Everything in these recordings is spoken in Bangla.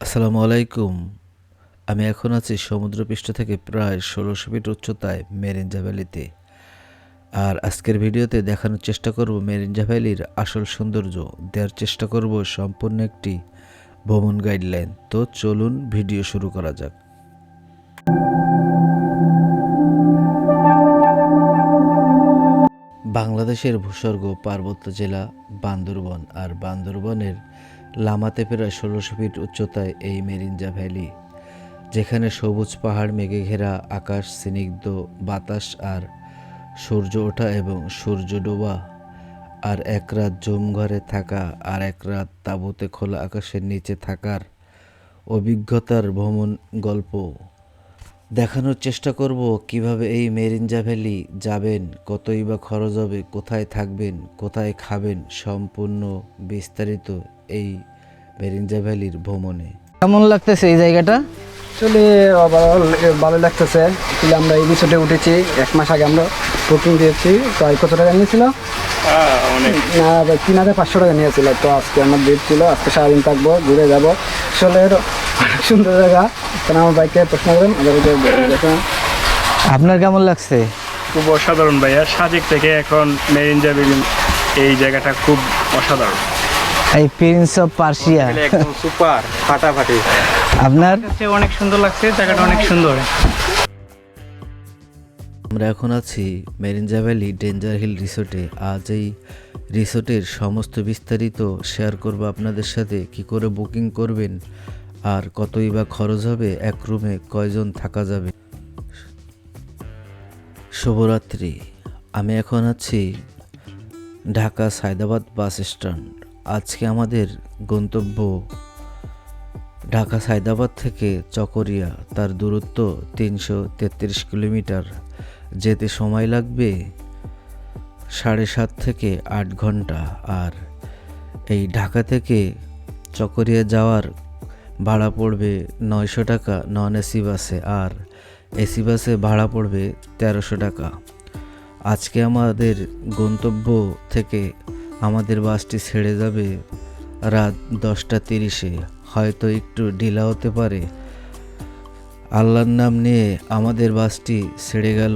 আসসালামু আলাইকুম। আমি এখন আছি সমুদ্রপৃষ্ঠ থেকে প্রায় ১৬০০ ফিট উচ্চতায় মেরিঞ্জা ভ্যালিতে। আর আজকের ভিডিওতে দেখানোর চেষ্টা করব মেরিঞ্জা ভ্যালির আসল সৌন্দর্য, দেওয়ার চেষ্টা করব সম্পূর্ণ একটি ভ্রমণ গাইডলাইন। তো চলুন ভিডিও শুরু করা যাক। বাংলাদেশের ভূস্বর্গ পার্বত্য জেলা বান্দরবন, আর বান্দরবনের লামাতে প্রায় ১৬০০ ফিট উচ্চতায় এই মেরিঞ্জা ভ্যালি, যেখানে সবুজ পাহাড়, মেঘে ঘেরা আকাশ, স্নিগ্ধ বাতাস আর সূর্য ওঠা এবং সূর্য ডোবা, আর এক রাত জুম ঘরে থাকা আর এক রাত তাঁবুতে খোলা আকাশের নিচে থাকার অভিজ্ঞতার ভ্রমণ গল্প দেখানোর চেষ্টা করব। কিভাবে এই মেরিঞ্জা ভ্যালি যাবেন, কতই বা খরচ হবে, কোথায় থাকবেন, কোথায় খাবেন, সম্পূর্ণ বিস্তারিত এই মেরিঞ্জা ভ্যালির ভ্রমণে। কেমন লাগতেছে এই জায়গাটা? আসলে ভালো লাগতেছে। আসলে আমরা এই রিসোর্টে উঠেছি 1 মাস আগে, আমরা বুকিং দিয়েছি। তো কত টাকা নিয়েছিল? না, 3,500 টাকা নিয়েছিল। তো আজকে আমার ডেট ছিল, আজকে সারাদিন থাকবো, ঘুরে যাবো। আসলে অনেক সুন্দর জায়গা। কারণ আমার বাইকে প্রশ্ন করেন আপনার কেমন লাগছে? খুব অসাধারণ ভাইয়া। সাজেক থেকে এখন মেরিঞ্জা ভ্যালি, এই জায়গাটা খুব অসাধারণ। এই প্রিন্স অফ পার্সিয়া একদম সুপার, ফাটাফাটি। আপনার অনেক সুন্দর লাগছে, জায়গাটা অনেক সুন্দর। আমরা এখন আছি মেরিঞ্জা ভ্যালি ডেঞ্জার হিল রিসোর্টে। আজ এই রিসোর্টের সমস্ত বিস্তারিত শেয়ার করব আপনাদের সাথে। কি করে বুকিং করবেন আর কতই বা খরচ হবে, এক রুমে কয়জন থাকা যাবে। শুভরাত্রি। আমি এখন আছি ঢাকা সায়দাবাদ বাস স্ট্যান্ড। আজকে আমাদের গন্তব্য ঢাকা সায়দাবাদ থেকে চকরিয়া। তার দূরত্ব ৩৩৩ কিলোমিটার। যেতে সময় লাগবে 7.5 থেকে 8 ঘন্টা। আর এই ঢাকা থেকে চকরিয়া যাওয়ার ভাড়া পড়বে 900 টাকা নন এসি বাসে, আর এসি বাসে ভাড়া পড়বে 1300 টাকা। আজকে আমাদের গন্তব্য থেকে আমাদের বাসটি ছেড়ে যাবে রাত 10:30-এ। হয়তো একটু ঢিলা হতে পারে। আল্লাহর নাম নিয়ে আমাদের বাসটি ছেড়ে গেল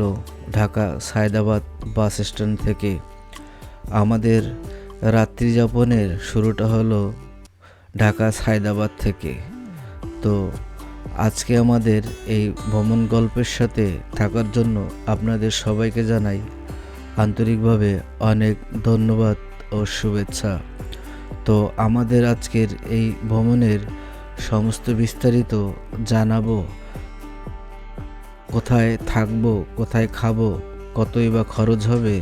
ঢাকা সায়দাবাদ বাস স্ট্যান্ড থেকে। আমাদের রাত্রি যাপনের শুরুটা হলো ঢাকা সায়দাবাদ থেকে। তো আজকে আমাদের এই ভ্রমণ গল্পের সাথে থাকার জন্য আপনাদের সবাইকে জানাই আন্তরিকভাবে অনেক ধন্যবাদ ও শুভেচ্ছা। তো আমাদের আজকের এই ভ্রমণের সমস্ত বিস্তারিত জানাবো। কোথায় থাকবো, কোথায় খাবো, কতই বা খরচ হবে,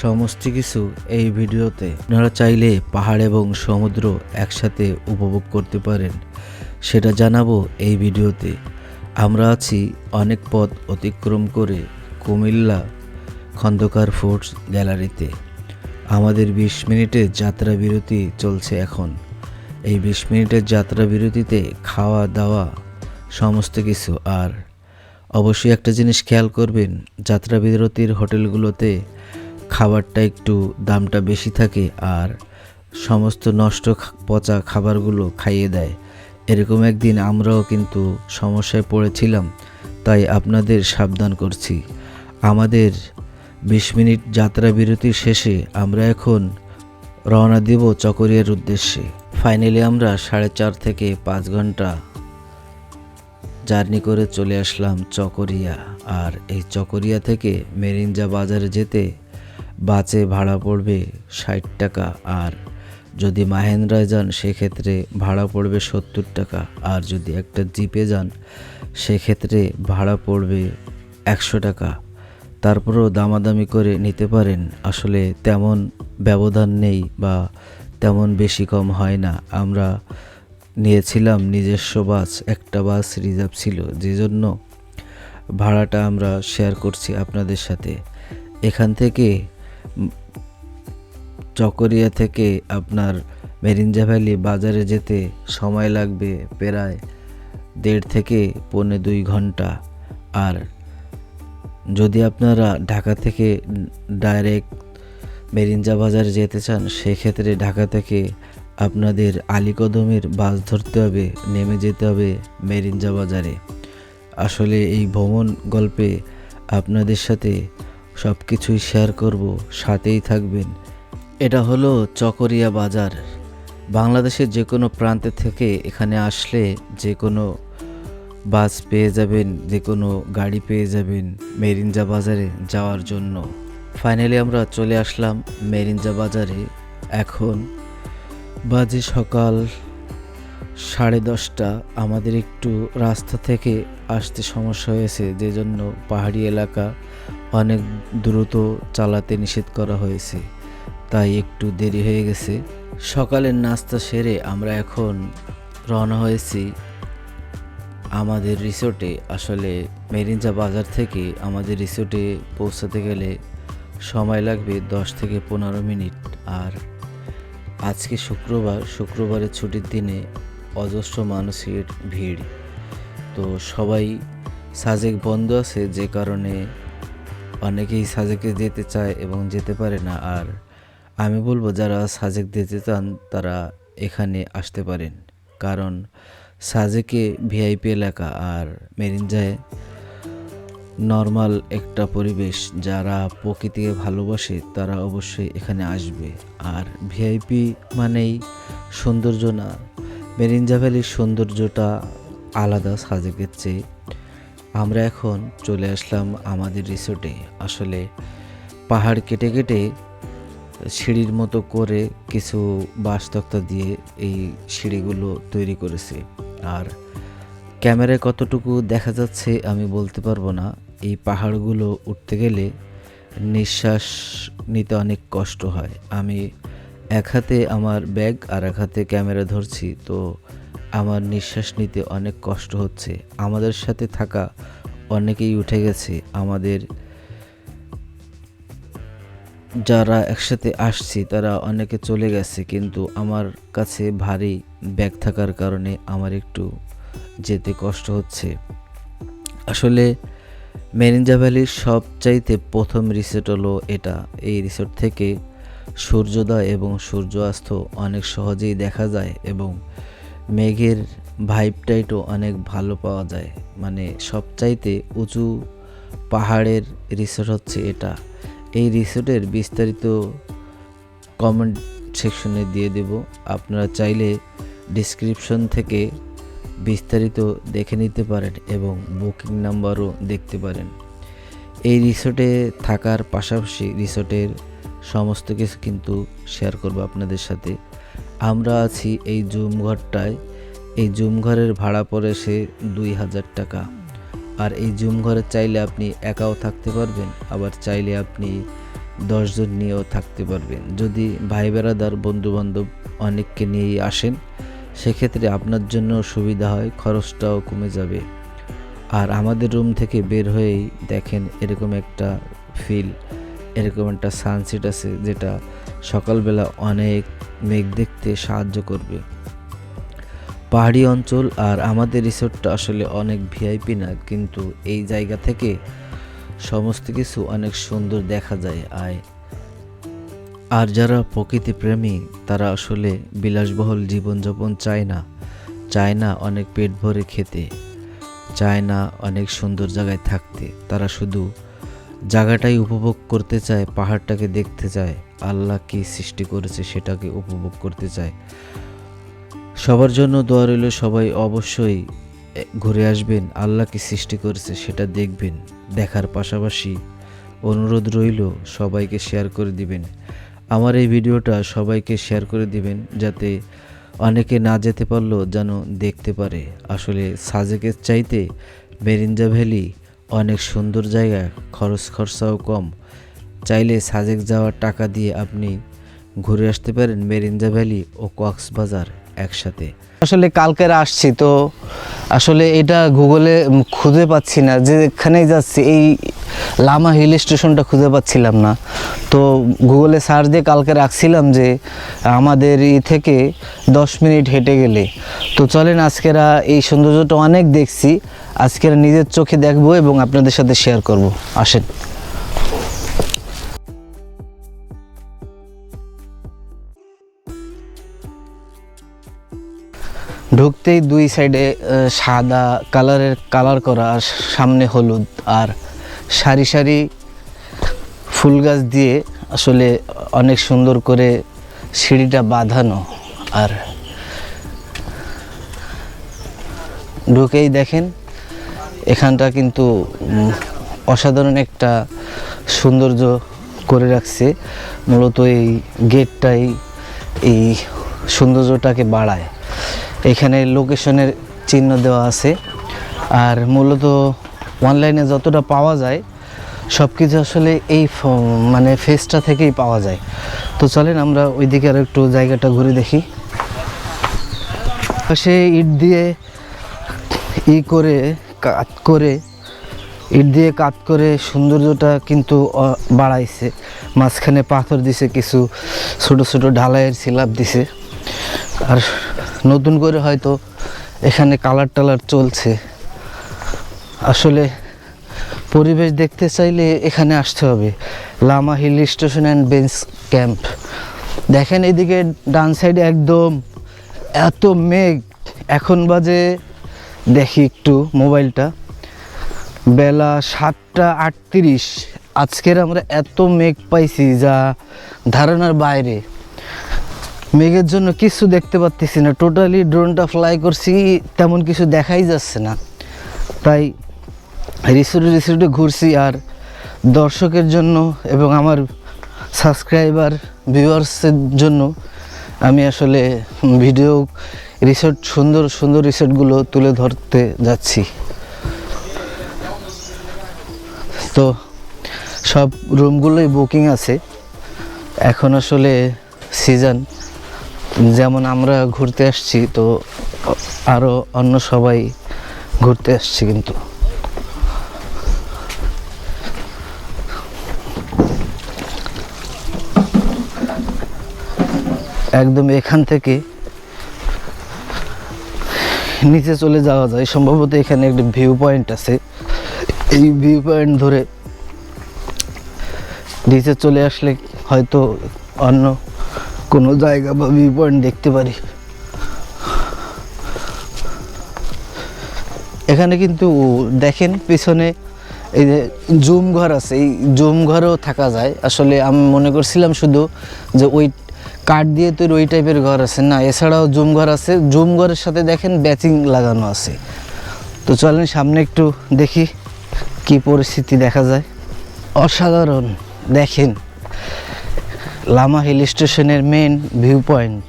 সমস্ত কিছু এই ভিডিওতে। আপনারা চাইলে পাহাড় এবং সমুদ্র একসাথে উপভোগ করতে পারেন, সেটা জানাবো এই ভিডিওতে। আমরা আছি অনেক পথ অতিক্রম করে কুমিল্লা খন্দকার ফুডস গ্যালারিতে। আমাদের 20 মিনিটের যাত্রা বিরতি চলছে এখন। এই 20 মিনিটের যাত্রা বিরতিতে খাওয়া দাওয়া সমস্ত কিছু। আর অবশ্যই একটা জিনিস খেয়াল করবেন, যাত্রা বিরতির হোটেলগুলোতে খাবারটা একটু দামটা বেশি থাকে, আর সমস্ত নষ্ট পচা খাবারগুলো খাইয়ে দেয়। এরকম একদিন আমরাও কিন্তু সমস্যায় পড়েছিলাম, তাই আপনাদের সাবধান করছি। আমাদের 20 মিনিট যাত্রা বিরতির শেষে আমরা এখন রওনা দেব চকরিয়ার উদ্দেশ্যে। ফাইনালি আমরা 4.5 থেকে 5 ঘন্টা জার্নি করে চলে আসলাম চকরিয়া। আর এই চকরিয়া থেকে মেরিঞ্জা বাজারে যেতে বাসে ভাড়া পড়বে 60 টাকা, আর যদি মাহেন্দ্রায় যান সেক্ষেত্রে ভাড়া পড়বে 70 টাকা, আর যদি একটা জিপে যান সেক্ষেত্রে ভাড়া পড়বে 100 টাকা। তারপরেও দামাদামি করে নিতে পারেন। আসলে তেমন ব্যবধান নেই বা তেমন বেশি কম হয় না। আমরা নিয়েছিলাম নিজস্ব বাস, একটা বাস রিজার্ভ ছিল, যে জন্য ভাড়াটা আমরা শেয়ার করছি আপনাদের সাথে। এখান থেকে চকরিয়া থেকে আপনার মেরিঞ্জা ভ্যালি বাজারে যেতে সময় লাগবে প্রায় 1.5 থেকে 1.25 ঘন্টা। আর যদি আপনারা ঢাকা থেকে ডাইরেক্ট মেরিঞ্জা বাজারে যেতে চান সেক্ষেত্রে ঢাকা থেকে আপনাদের আলীকদমের বাস ধরতে হবে, নেমে যেতে হবে মেরিঞ্জা বাজারে। আসলে এই ভ্রমণ গল্পে আপনাদের সাথে সব কিছুই শেয়ার করব, সাথেই থাকবেন। এটা হলো চকরিয়া বাজার। বাংলাদেশের যে কোনো প্রান্তে থেকে এখানে আসলে যে কোনো বাস পেয়ে যাবেন, যে কোনো গাড়ি পেয়ে যাবেন মেরিঞ্জা বাজারে যাওয়ার জন্য। ফাইনালি আমরা চলে আসলাম মেরিঞ্জা বাজারে। এখন বাজে সকাল 10:30। আমাদের একটু রাস্তা থেকে আসতে সমস্যা হয়েছে, যে জন্য পাহাড়ি এলাকা অনেক দ্রুত চালাতে নিষেধ করা হয়েছে, তাই একটু দেরি হয়ে গেছে। সকালের নাস্তা সেরে আমরা এখন রওনা হয়েছি আমাদের রিসোর্টে। আসলে মেরিঞ্জা বাজার থেকে আমাদের রিসোর্টে পৌঁছাতে গেলে সময় লাগবে 10 থেকে 15 মিনিট। আর আজকে শুক্রবারের ছুটির দিনে অজস্র মানুষের ভিড়, তো সবাই সাজেক বন্ধ আছে, যে কারণে অনেকেই সাজেকে যেতে চায় এবং যেতে পারে না। আর আমি বলবো যারা সাজেক যেতে চান তারা এখানে আসতে পারেন, কারণ সাজেকে ভিআইপি এলাকা আর মেরিঞ্জায় নর্মাল একটা পরিবেশ। যারা প্রকৃতিকে ভালোবাসে তারা অবশ্যই এখানে আসবে। আর ভিআইপি মানেই সৌন্দর্য না, মেরিঞ্জা ভ্যালির সৌন্দর্যটা আলাদা সাজেকের চেয়ে। আমরা এখন চলে আসলাম আমাদের রিসোর্টে। আসলে পাহাড় কেটে কেটে সিঁড়ির মতো করে কিছু বাঁশ তক্তা দিয়ে এই সিঁড়িগুলো তৈরি করেছে। আর ক্যামেরায় কতটুকু দেখা যাচ্ছে আমি বলতে পারবো না। এই পাহাড়গুলো উঠতে গেলে নিঃশ্বাস নিতে অনেক কষ্ট হয়। আমি এক হাতে আমার ব্যাগ আর এক হাতে ক্যামেরা ধরছি, তো আমার নিঃশ্বাস নিতে অনেক কষ্ট হচ্ছে। আমাদের সাথে থাকা অনেকেই উঠে গেছে, আমাদের যারা একসাথে আসছি তারা অনেকে চলে গেছে, কিন্তু আমার কাছে ভারী ব্যাগ থাকার কারণে আমার একটু যেতে কষ্ট হচ্ছে। আসলে মেরিঞ্জা ভ্যালির সবচাইতে প্রথম রিসোর্ট হলো এটা। এই রিসোর্ট থেকে সূর্যোদয় এবং সূর্যাস্ত অনেক সহজেই দেখা যায় এবং মেঘের ভাইবটাইটও অনেক ভালো পাওয়া যায়। মানে সবচাইতে উঁচু পাহাড়ের রিসোর্ট হচ্ছে এটা। এই রিসোর্টের বিস্তারিত কমেন্ট সেকশনে দিয়ে দেব, আপনারা চাইলে ডেসক্রিপশন থেকে বিস্তারিত দেখে নিতে পারেন এবং বুকিং নাম্বারও দেখতে পারেন। এই রিসোর্টে থাকার পাশাপাশি রিসোর্টের সমস্ত কিছু কিন্তু শেয়ার করব আপনাদের সাথে। আমরা আছি এই জুম ঘরটায়। এই জুম ঘরের ভাড়া পড়ে সে 2000 টাকা। আর এই জুম ঘরে চাইলে আপনি একাও থাকতে পারবেন, আবার চাইলে আপনি 10 জন নিয়েও থাকতে পারবেন। যদি ভাই বেড়াদার বন্ধুবান্ধব অনেককে নিয়েই আসেন সেক্ষেত্রে আপনার জন্য সুবিধা হয়, খরচটাও কমে যাবে। আর আমাদের রুম থেকে বের হয়েই দেখেন এরকম একটা ফিল, এরকম একটা সানসেট আছে যেটা সকালবেলা অনেক মেঘ দেখতে সাহায্য করবে। পাহাড়ি অঞ্চল আর আমাদের রিসোর্টটা আসলে অনেক ভিআইপি না, কিন্তু এই জায়গা থেকে সমস্ত কিছু অনেক সুন্দর দেখা যায়। আর যারা প্রকৃতি প্রেমী তারা আসলে বিলাসবহুল জীবনযাপন চায় না অনেক পেট ভরে খেতে, চায় না অনেক সুন্দর জায়গায় থাকতে। তারা শুধু জায়গাটাই উপভোগ করতে চায়, পাহাড়টাকে দেখতে চায়, আল্লাহ কি সৃষ্টি করেছে সেটাকে উপভোগ করতে চায়। সবার জন্য দোয়া রইল, সবাই অবশ্যই ঘুরে আসবেন, আল্লাহ কি সৃষ্টি করেছে সেটা দেখবেন। দেখার পাশাপাশি অনুরোধ রইল সবাইকে শেয়ার করে দিবেন। আমার এই ভিডিওটা সবাইকে শেয়ার করে দিবেন, যাতে অনেকে না যেতে পারলেও যেন দেখতে পারে। আসলে সাজেকের চাইতে মেরিঞ্জা ভ্যালি অনেক সুন্দর জায়গা, খরচাও কম। চাইলে সাজেক যাওয়ার টাকা দিয়ে আপনি ঘুরে আসতে পারেন মেরিঞ্জা ভ্যালি ও কক্সবাজার একসাথে। আসলে কালকের আসছি তো আসলে এটা গুগলে খুঁজে পাচ্ছি না, যেখানেই যাচ্ছি এই লামা হিল স্টেশনটা খুঁজে পাচ্ছিলাম না। তো গুগলে সার্চ দিয়ে কালকে রাখছিলাম যে আমাদের থেকে 10 মিনিট হেঁটে গেলে। তো চলেন আজকেরা এই সৌন্দর্যটা অনেক দেখছি, আজকেরা নিজের চোখে দেখবো এবং আপনাদের সাথে শেয়ার করব। আসেন। ঢুকতেই দুই সাইডে সাদা কালার করা, আর সামনে হলুদ, আর সারি সারি ফুল গাছ দিয়ে আসলে অনেক সুন্দর করে সিঁড়িটা বাঁধানো। আর ঢুকেই দেখেন এখানটা কিন্তু অসাধারণ একটা সৌন্দর্য করে রাখছে। মূলত এই গেটটাই এই সৌন্দর্যটাকে বাড়ায়। এখানে লোকেশনের চিহ্ন দেওয়া আছে, আর মূলত অনলাইনে যতটা পাওয়া যায় সব কিছু আসলে এই মানে ফেসটা থেকেই পাওয়া যায়। তো চলেন আমরা ওইদিকে আর একটু জায়গাটা ঘুরে দেখি। সে ইট দিয়ে কাট করে সৌন্দর্যটা কিন্তু বাড়াইছে। মাঝখানে পাথর দিছে, কিছু ছোট ছোট ঢালাইয়ের স্ল্যাব দিছে, আর নতুন করে হয়তো এখানে কালার টালার চলছে। আসলে পরিবেশ দেখতে চাইলে এখানে আসতে হবে, Lama hill station and base camp. দেখেন এদিকে ডান সাইডে একদম এত মেঘ। এখন বাজে দেখি একটু মোবাইলটা, বেলা 7:38। আজকের আমরা এত মেঘ পাইছি যা ধারণার বাইরে। মেঘের জন্য কিছু দেখতে পাচ্ছি না, টোটালি ড্রোনটা ফ্লাই করছি তেমন কিছু দেখাই যাচ্ছে না। তাই রিসোর্টে ঘুরছি, আর দর্শকের জন্য এবং আমার সাবস্ক্রাইবার ভিউয়ার্সের জন্য আমি আসলে ভিডিও সুন্দর সুন্দর রিসোর্টগুলো তুলে ধরতে যাচ্ছি। তো সব রুমগুলোই বুকিং আছে। এখন আসলে সিজন, যেমন আমরা ঘুরতে আসছি, তো আরও অন্য সবাই ঘুরতে আসছে। কিন্তু একদম এখান থেকে নিচে চলে যাওয়া যায়। সম্ভবত এখানে একটা ভিউ পয়েন্ট আছে, এই ভিউ পয়েন্ট ধরে নিচে চলে আসলে হয়তো অন্য কোনো জায়গা বা ভিউ পয়েন্ট দেখতে পারি। এখানে কিন্তু দেখেন পিছনে এই যে জুম ঘর আছে, এই জুম ঘরেও থাকা যায়। আসলে আমি মনে করছিলাম শুধু যে ওই কাঠ দিয়ে তৈরি ওই টাইপের ঘর আছে, না, এছাড়াও জুম ঘর আছে। জুম ঘরের সাথে দেখেন ব্যাচিং লাগানো আছে। তো চলেন সামনে একটু দেখি কি পরিস্থিতি দেখা যায়। অসাধারণ, দেখেন লামা হিল স্টেশনের মেন ভিউ পয়েন্ট,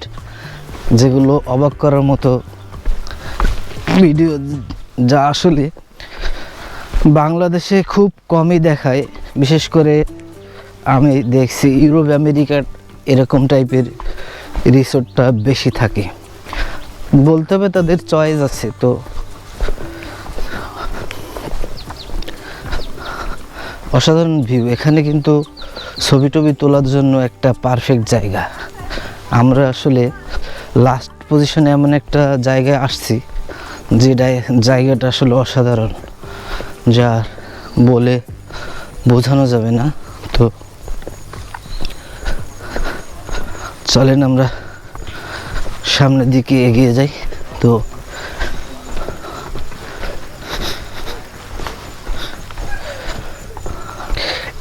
যেগুলো অবাক করার মতো ভিডিও, যা আসলে বাংলাদেশে খুব কমই দেখায়। বিশেষ করে আমি দেখছি ইউরোপ আমেরিকার এরকম টাইপের রিসোর্টটা বেশি থাকে। বলতে হবে তাদের চয়েস আছে। তো অসাধারণ ভিউ। এখানে কিন্তু ছবি টবি তোলার জন্য একটা পারফেক্ট জায়গা। আমরা আসলে লাস্ট পজিশনে এমন একটা জায়গায় আসছি যে জায়গাটা আসলে অসাধারণ, যা বলে বোঝানো যাবে না। তো চলেন আমরা সামনের দিকে এগিয়ে যাই। তো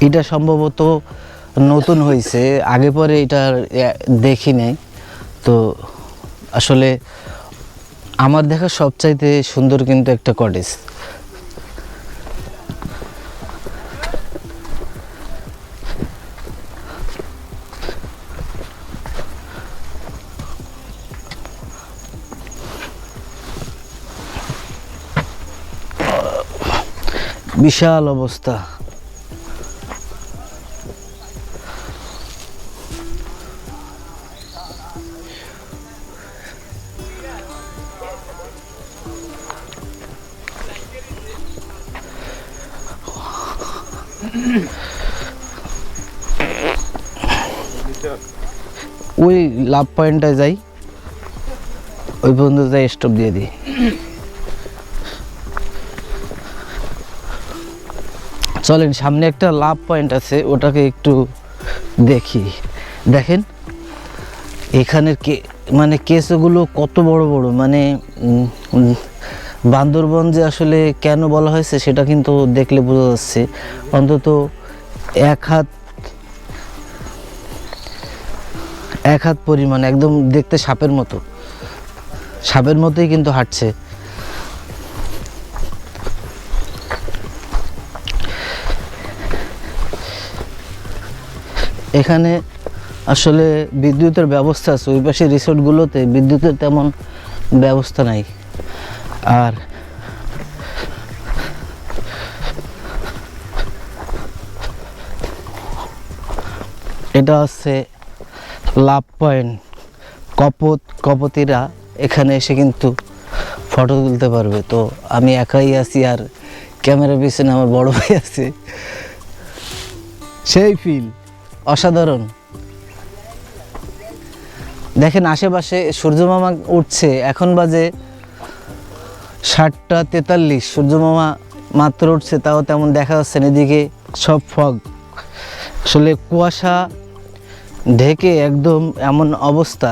এটা সম্ভবত নতুন হয়েছে, আগে পরে এটা দেখি নাই। তো আসলে আমার দেখা সবচাইতে সুন্দর কিন্তু একটা কটেজ। বিশাল অবস্থা। ওই লাভ পয়েন্টটা যাই, ওই পর্যন্ত যাই, স্টপ দিয়ে দিই। চলেন সামনে একটা লাভ পয়েন্ট আছে, ওটাকে একটু দেখি। দেখেন এখানের মানে কেঁচোগুলো কত বড় বড়, মানে বান্দরবন যে আসলে কেন বলা হয়েছে সেটা কিন্তু দেখলে বোঝা যাচ্ছে। অন্তত এক হাত পরিমাণ, একদম দেখতে সাপের মতোই কিন্তু হাঁটছে। এখানে আসলে বিদ্যুতের ব্যবস্থা আছে, ওই পাশে রিসোর্টগুলোতে বিদ্যুতের তেমন ব্যবস্থা নাই। আর এটা হচ্ছে লাভ পয়েন্ট। কপতিরা এখানে এসে কিন্তু ফটো তুলতে পারবে। তো আমি একাই আছি আর ক্যামেরার পিছনে আমার বড় ভাই আছে। সেই ফিল অসাধারণ। দেখেন আশেপাশে সূর্যমামা উঠছে, এখন বাজে 7:43, সূর্যমামা মাত্র উঠছে, তাও তেমন দেখা যাচ্ছে না। এদিকে সব ফগ, আসলে কুয়াশা ঢেকে একদম এমন অবস্থা।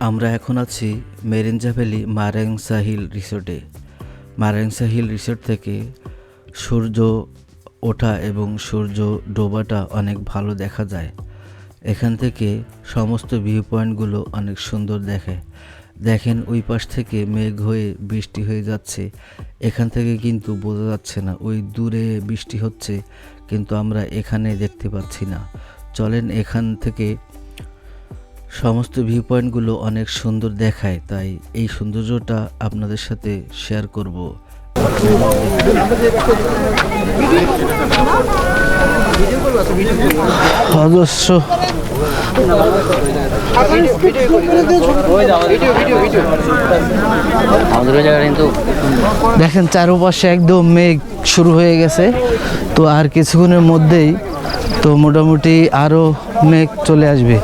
আমরা এখন আছি মেরিঞ্জা ভ্যালি মারেংসা হিল রিসোর্টে। মারেংসা হিল রিসোর্ট থেকে সূর্য ওঠা এবং সূর্য ডোবাটা অনেক ভালো দেখা যায়। এখান থেকে সমস্ত ভিউ পয়েন্টগুলো অনেক সুন্দর দেখায়। দেখেন ওই পাশ থেকে মেঘ হয়ে বৃষ্টি হয়ে যাচ্ছে, এখান থেকে কিন্তু বোঝা যাচ্ছে না। ওই দূরে বৃষ্টি হচ্ছে কিন্তু আমরা এখানে দেখতে পাচ্ছি না। চলেন এখান থেকে সমস্ত ভিউ পয়েন্টগুলো অনেক সুন্দর দেখায়, তাই এই সৌন্দর্যটা আপনাদের সাথে শেয়ার করব। অজস্র দেখেন চারপাশে একদম মেঘ শুরু হয়ে গেছে। তো আর কিছুক্ষণের মধ্যেই তো মোটামুটি আরো মেঘ চলে আসবে।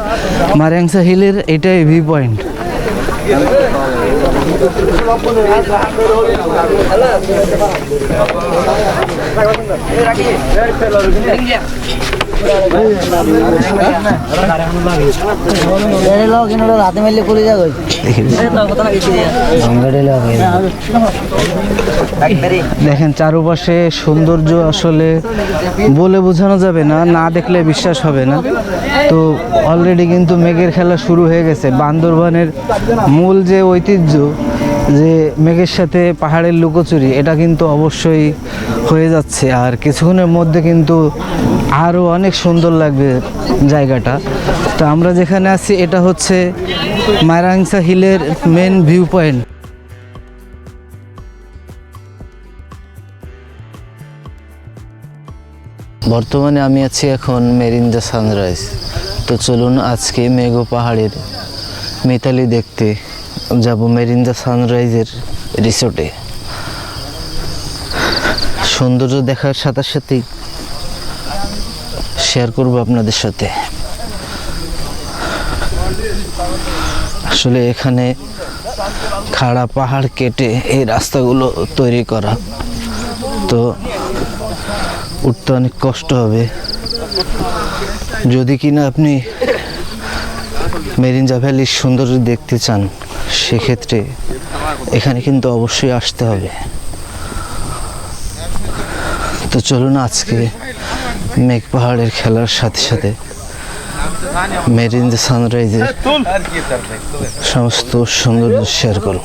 মারেংসা হিলের এটাই ভিউ পয়েন্ট। দেখেন চারপাশে সৌন্দর্য আসলে বলে বোঝানো যাবে না, না দেখলে বিশ্বাস হবে না। তো অলরেডি কিন্তু মেঘের খেলা শুরু হয়ে গেছে। বান্দরবানের মূল যে ঐতিহ্য, যে মেঘের সাথে পাহাড়ের লুকোচুরি, এটা কিন্তু অবশ্যই হয়ে যাচ্ছে। আর কিছুক্ষণের মধ্যে কিন্তু আরও অনেক সুন্দর লাগবে জায়গাটা। তো আমরা যেখানে আছি এটা হচ্ছে মারেংসা হিলের মেন ভিউ পয়েন্ট। বর্তমানে আমি আছি এখন মেরিঞ্জা সানরাইজ। তো চলুন আজকে মেঘো পাহাড়ের মিতালি দেখতে যাব মেরিঞ্জা সানরাইজের রিসোর্টে। সৌন্দর্য দেখার সাথে সাথেই শেয়ার করব আপনাদের সাথে। আসলে এখানে খাড়া পাহাড় কেটে এই রাস্তাগুলো তৈরি করা, তো উঠতে অনেক কষ্ট হবে। যদি কিনা আপনি মেরিঞ্জা ভ্যালির সৌন্দর্য দেখতে চান, সেক্ষেত্রে এখানে কিন্তু অবশ্যই আসতে হবে। তো চলুন আজকে মেঘ পাহাড়ের খেলার সাথে সাথে মেরিঞ্জা সানরাইজের সমস্ত সৌন্দর্য শেয়ার করব।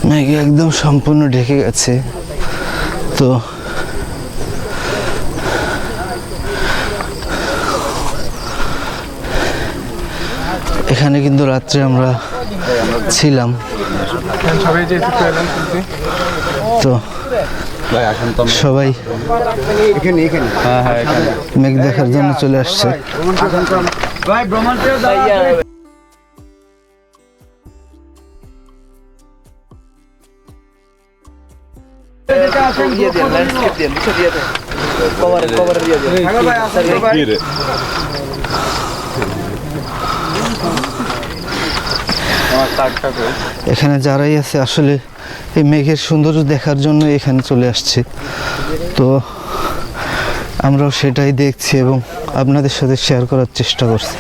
মেঘ একদম সম্পূর্ণ ঢেকে গেছে। তো এখানে কিন্তু রাত্রে আমরা ছিলাম। তো সবাই মেঘ দেখার জন্য চলে আসছে। এখানে যারাই আছে আসলে এই মেঘের সৌন্দর্য দেখার জন্য এখানে চলে আসছে। তো আমরাও সেটাই দেখছি এবং আপনাদের সাথে শেয়ার করার চেষ্টা করছি।